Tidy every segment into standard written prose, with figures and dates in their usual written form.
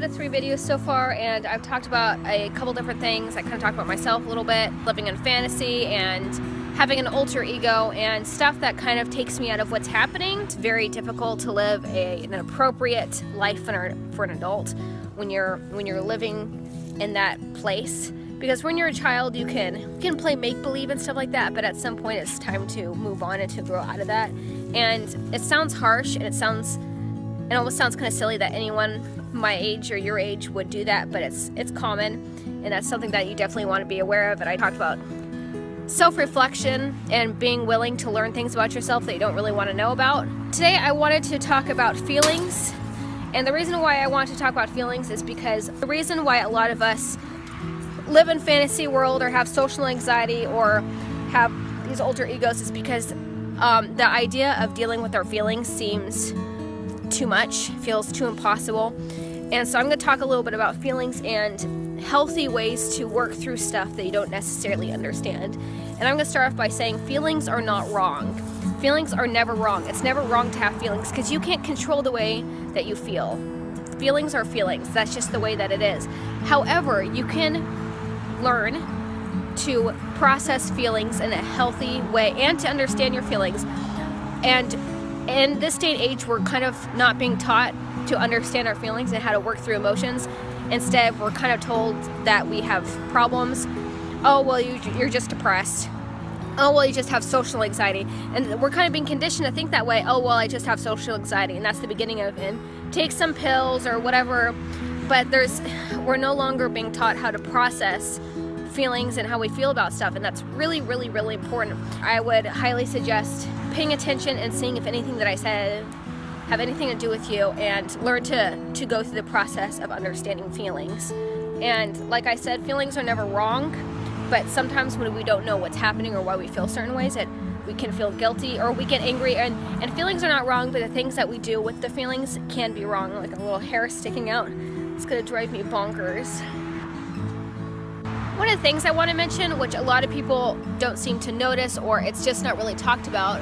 out of 3 videos so far, and I've talked about a couple different things. I kind of talked about myself a little bit, living in fantasy and having an alter ego and stuff that kind of takes me out of what's happening. It's very difficult to live an appropriate life for an adult when you're living in that place. Because when you're a child, you can play make-believe and stuff like that, but at some point it's time to move on and to grow out of that. And it sounds harsh, and it almost sounds kind of silly that anyone my age or your age would do that, but it's common, and that's something that you definitely want to be aware of. And I talked about self-reflection and being willing to learn things about yourself that you don't really want to know about. Today I wanted to talk about feelings, and the reason why I want to talk about feelings is because the reason why a lot of us live in fantasy world or have social anxiety or have these alter egos is because the idea of dealing with our feelings seems too much, feels too impossible. And so I'm going to talk a little bit about feelings and healthy ways to work through stuff that you don't necessarily understand. And I'm going to start off by saying feelings are not wrong. Feelings are never wrong. It's never wrong to have feelings because you can't control the way that you feel. Feelings are feelings. That's just the way that it is. However, you can learn to process feelings in a healthy way and to understand your feelings. And in this day and age, we're kind of not being taught to understand our feelings and how to work through emotions. Instead, we're kind of told that we have problems. Oh, well, you're just depressed. Oh, well, you just have social anxiety. And we're kind of being conditioned to think that way. Oh, well, I just have social anxiety, and that's the beginning of it. Take some pills or whatever. But we're no longer being taught how to process feelings and how we feel about stuff, and that's really, really, really important. I would highly suggest paying attention and seeing if anything that I said have anything to do with you, and learn to go through the process of understanding feelings. And like I said, feelings are never wrong, but sometimes when we don't know what's happening or why we feel certain ways, that we can feel guilty or we get angry, and feelings are not wrong, but the things that we do with the feelings can be wrong, like a little hair sticking out. It's gonna drive me bonkers. One of the things I want to mention, which a lot of people don't seem to notice, or it's just not really talked about,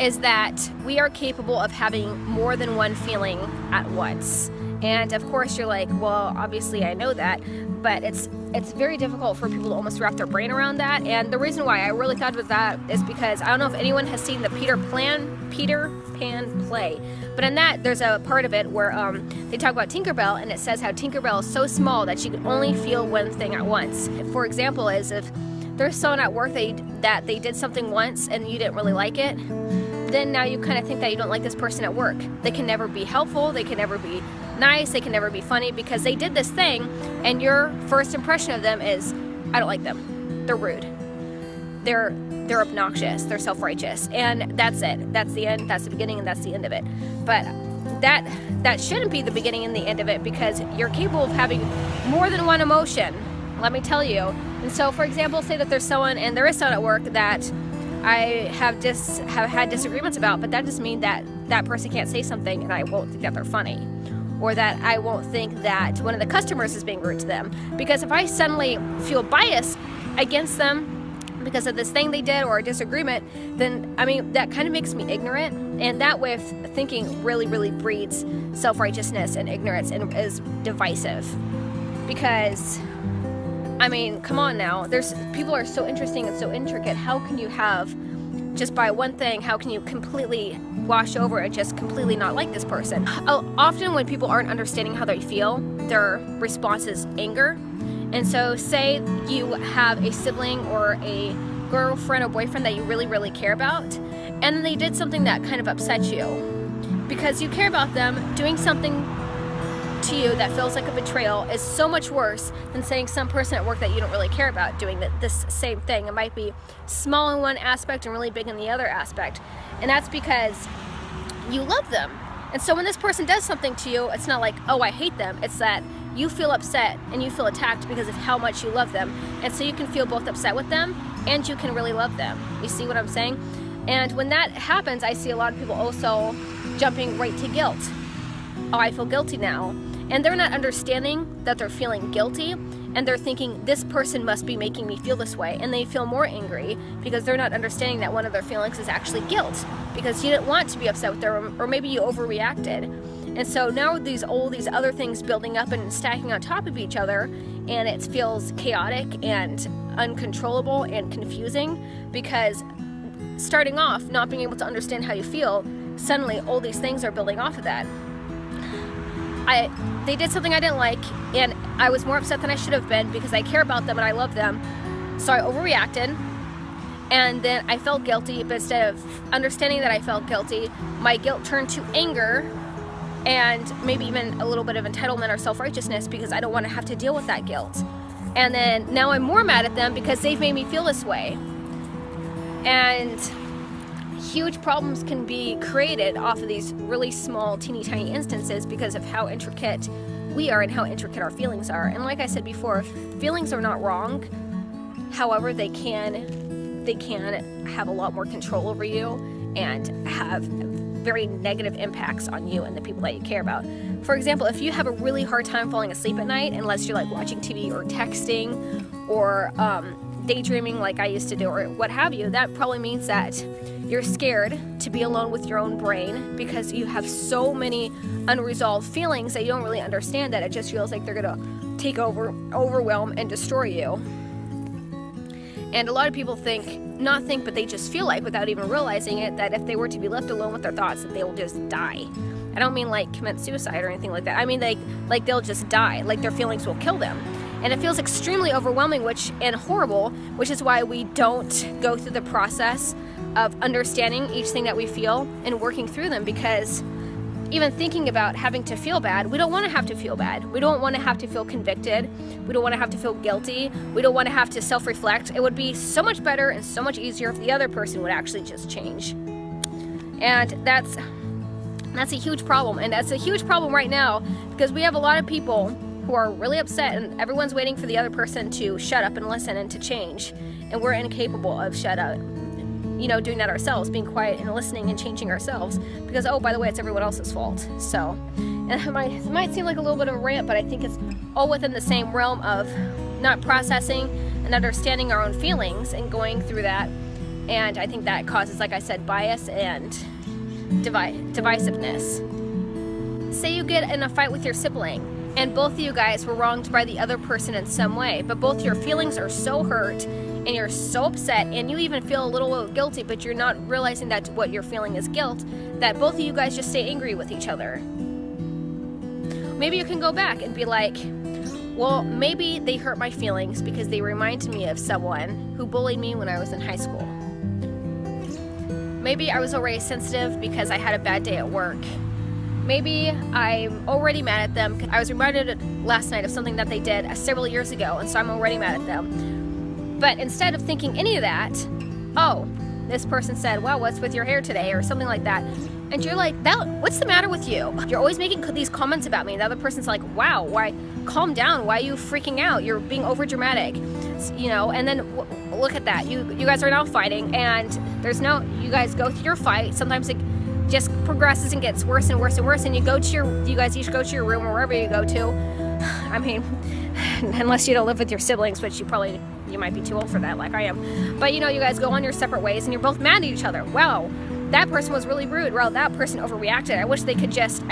is that we are capable of having more than one feeling at once. And of course you're like, well, obviously I know that, but it's very difficult for people to almost wrap their brain around that. And the reason why I really thought about that is because I don't know if anyone has seen the Peter Pan play, but in that there's a part of it where they talk about Tinkerbell, and it says how Tinkerbell is so small that she can only feel one thing at once. For example, is if there's someone at work that they did something once and you didn't really like it, then now you kind of think that you don't like this person at work. They can never be helpful, they can never be nice, they can never be funny because they did this thing, and your first impression of them is, I don't like them. They're rude. They're obnoxious. They're self-righteous. And that's it. That's the end. That's the beginning, and that's the end of it. But that shouldn't be the beginning and the end of it, because you're capable of having more than one emotion. Let me tell you. And so, for example, say that there's someone, and there is someone at work that I have had disagreements about, but that doesn't mean that that person can't say something and I won't think that they're funny, or that I won't think that one of the customers is being rude to them. Because if I suddenly feel bias against them because of this thing they did or a disagreement, then that kind of makes me ignorant, and that way of thinking really, really breeds self-righteousness and ignorance and is divisive. Because come on now, people are so interesting and so intricate. How can you have, just by one thing, how can you completely wash over and just completely not like this person? Often when people aren't understanding how they feel, their response is anger. And so say you have a sibling or a girlfriend or boyfriend that you really, really care about, and then they did something that kind of upset you. Because you care about them, doing something to you that feels like a betrayal is so much worse than saying some person at work that you don't really care about doing this same thing. It might be small in one aspect and really big in the other aspect. And that's because you love them. And so when this person does something to you, it's not like, oh, I hate them. It's that you feel upset and you feel attacked because of how much you love them. And so you can feel both upset with them and you can really love them. You see what I'm saying? And when that happens, I see a lot of people also jumping right to guilt. Oh, I feel guilty now. And they're not understanding that they're feeling guilty, and they're thinking, this person must be making me feel this way, and they feel more angry because they're not understanding that one of their feelings is actually guilt, because you didn't want to be upset with them, or maybe you overreacted. And so now all these other things building up and stacking on top of each other, and it feels chaotic and uncontrollable and confusing, because starting off not being able to understand how you feel, suddenly all these things are building off of that. They did something I didn't like, and I was more upset than I should have been because I care about them and I love them. So I overreacted, and then I felt guilty, but instead of understanding that I felt guilty, my guilt turned to anger and maybe even a little bit of entitlement or self-righteousness because I don't want to have to deal with that guilt. And then now I'm more mad at them because they've made me feel this way. And huge problems can be created off of these really small, teeny tiny instances because of how intricate we are and how intricate our feelings are. And like I said before, feelings are not wrong. However, they can have a lot more control over you and have very negative impacts on you and the people that you care about. For example, if you have a really hard time falling asleep at night, unless you're like watching TV or texting or daydreaming like I used to do or what have you, that probably means that you're scared to be alone with your own brain because you have so many unresolved feelings that you don't really understand, that it just feels like they're gonna take over, overwhelm, and destroy you. And a lot of people but they just feel like, without even realizing it, that if they were to be left alone with their thoughts, that they will just die. I don't mean like commit suicide or anything like that. I mean like they'll just die, like their feelings will kill them. And it feels extremely overwhelming and horrible, which is why we don't go through the process of understanding each thing that we feel and working through them, because even thinking about having to feel bad, we don't want to have to feel bad. We don't want to have to feel convicted. We don't want to have to feel guilty. We don't want to have to self-reflect. It would be so much better and so much easier if the other person would actually just change. And that's a huge problem. And that's a huge problem right now because we have a lot of people who are really upset and everyone's waiting for the other person to shut up and listen and to change. And we're incapable of doing that ourselves, being quiet and listening and changing ourselves, because, oh, by the way, it's everyone else's fault. So, and it might seem like a little bit of a rant, but I think it's all within the same realm of not processing and understanding our own feelings and going through that. And I think that causes, like I said, bias and divisiveness. Say you get in a fight with your sibling, and both of you guys were wronged by the other person in some way, but both your feelings are so hurt and you're so upset, and you even feel a little guilty, but you're not realizing that what you're feeling is guilt, that both of you guys just stay angry with each other. Maybe you can go back and be like, well, maybe they hurt my feelings because they reminded me of someone who bullied me when I was in high school. Maybe I was already sensitive because I had a bad day at work. Maybe I'm already mad at them. I was reminded last night of something that they did several years ago, and so I'm already mad at them. But instead of thinking any of that, oh, this person said, wow, what's with your hair today, or something like that. And you're like, what's the matter with you? You're always making these comments about me. And the other person's like, wow, why? Calm down. Why are you freaking out? You're being over dramatic, and then look at that. You guys are now fighting, and you guys go through your fight. Sometimes it just progresses and gets worse and worse and worse, and you guys each go to your room or wherever you go to. I mean, unless you don't live with your siblings, which you might be too old for that, like I am. But you guys go on your separate ways, and you're both mad at each other. Wow, that person was really rude. Well, that person overreacted. I wish they could just.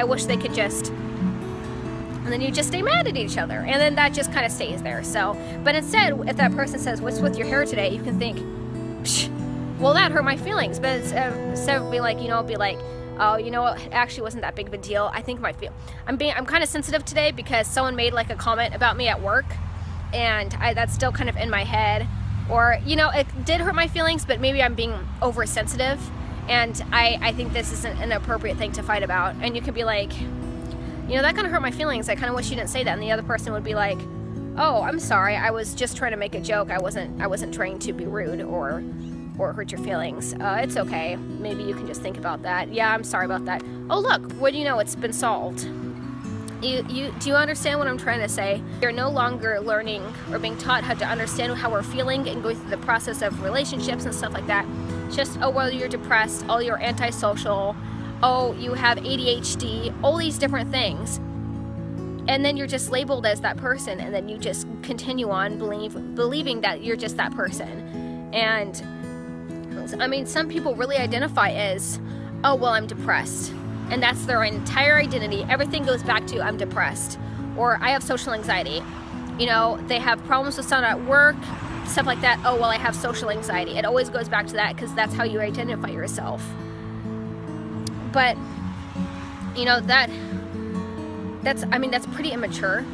And then you just stay mad at each other, and then that just kind of stays there. So, but instead, if that person says, what's with your hair today, you can think, psh, well, that hurt my feelings. But instead of be like, oh, it actually wasn't that big of a deal. I think I'm kind of sensitive today because someone made like a comment about me at work, and that's still kind of in my head. Or, it did hurt my feelings, but maybe I'm being oversensitive, and I think this isn't an appropriate thing to fight about. And you could be like, that kind of hurt my feelings. I kind of wish you didn't say that. And the other person would be like, oh, I'm sorry. I was just trying to make a joke. I wasn't trying to be rude or hurt your feelings. It's okay. Maybe you can just think about that. Yeah, I'm sorry about that. Oh, look, what do you know? It's been solved. Do you understand what I'm trying to say? You're no longer learning or being taught how to understand how we're feeling and going through the process of relationships and stuff like that. Just, oh, well, you're depressed. Oh, you're antisocial. Oh, you have ADHD. All these different things. And then you're just labeled as that person, and then you just continue on believing that you're just that person. And I mean, some people really identify as, oh, well, I'm depressed. and that's their entire identity. Everything goes back to I'm depressed, or I have social anxiety. You know, they have problems with someone at work, stuff like that. Oh, well, I have social anxiety. It always goes back to that because that's how you identify yourself. But, you know, that's pretty immature,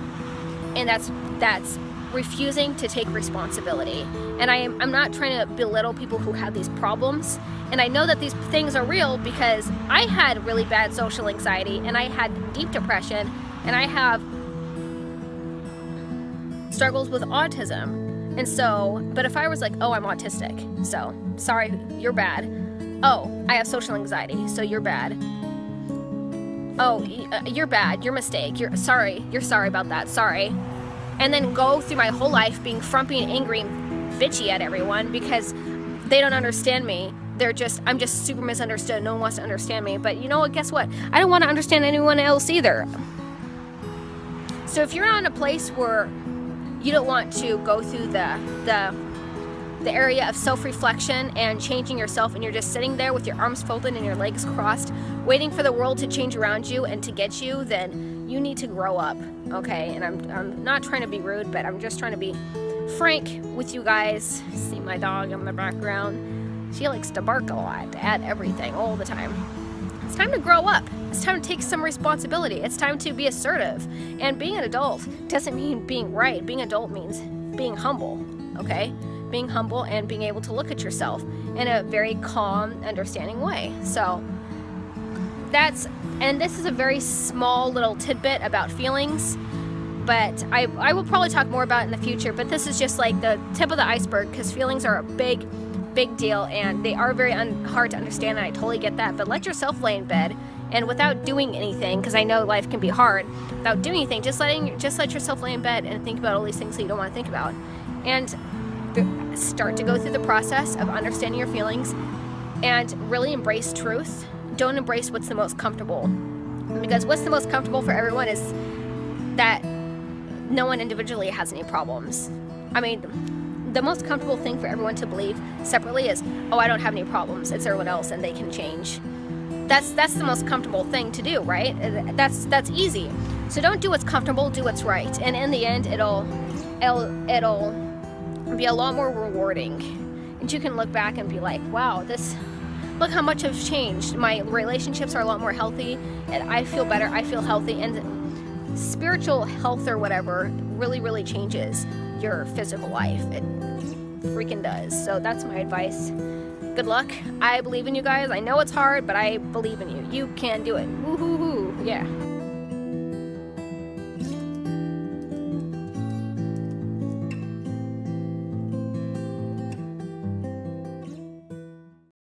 and that's refusing to take responsibility. And I'm not trying to belittle people who have these problems. And I know that these things are real because I had really bad social anxiety, and I had deep depression, and I have struggles with autism. And so, but if I was like, oh, I'm autistic, so sorry, you're bad. Oh, I have social anxiety, so you're bad. Oh, you're bad, your mistake, you're sorry about that, sorry. And then go through my whole life being frumpy and angry and bitchy at everyone because they don't understand me. I'm just super misunderstood. No one wants to understand me. But you know what? Guess what? I don't want to understand anyone else either. So if you're not in a place where you don't want to go through the area of self-reflection and changing yourself, and you're just sitting there with your arms folded and your legs crossed, waiting for the world to change around you and to get you, then you need to grow up, okay? And I'm not trying to be rude, but I'm just trying to be frank with you guys. See my dog in the background. She likes to bark a lot at everything all the time. It's time to grow up. It's time to take some responsibility. It's time to be assertive. And being an adult doesn't mean being right. Being adult means being humble, okay? Being humble and being able to look at yourself in a very calm, understanding way. So and this is a very small little tidbit about feelings, but I will probably talk more about it in the future, but this is just like the tip of the iceberg, because feelings are a big deal, and they are very hard to understand, and I totally get that. But let yourself lay in bed, and without doing anything, because I know life can be hard, without doing anything, just let yourself lay in bed and think about all these things that you don't want to think about, and start to go through the process of understanding your feelings and really embrace truth. Don't embrace what's the most comfortable, because what's the most comfortable for everyone is that no one individually has any problems. I mean, the most comfortable thing for everyone to believe separately is, oh, I don't have any problems, it's everyone else and they can change. That's the most comfortable thing to do, right? That's easy. So don't do what's comfortable, do what's right. And in the end, it'll be a lot more rewarding. And you can look back and be like, wow, look how much I've changed. My relationships are a lot more healthy, and I feel better, I feel healthy, and spiritual health or whatever really, really changes your physical life. It freaking does. So that's my advice. Good luck. I believe in you guys. I know it's hard, but I believe in you. You can do it. Woo-hoo-hoo. Yeah.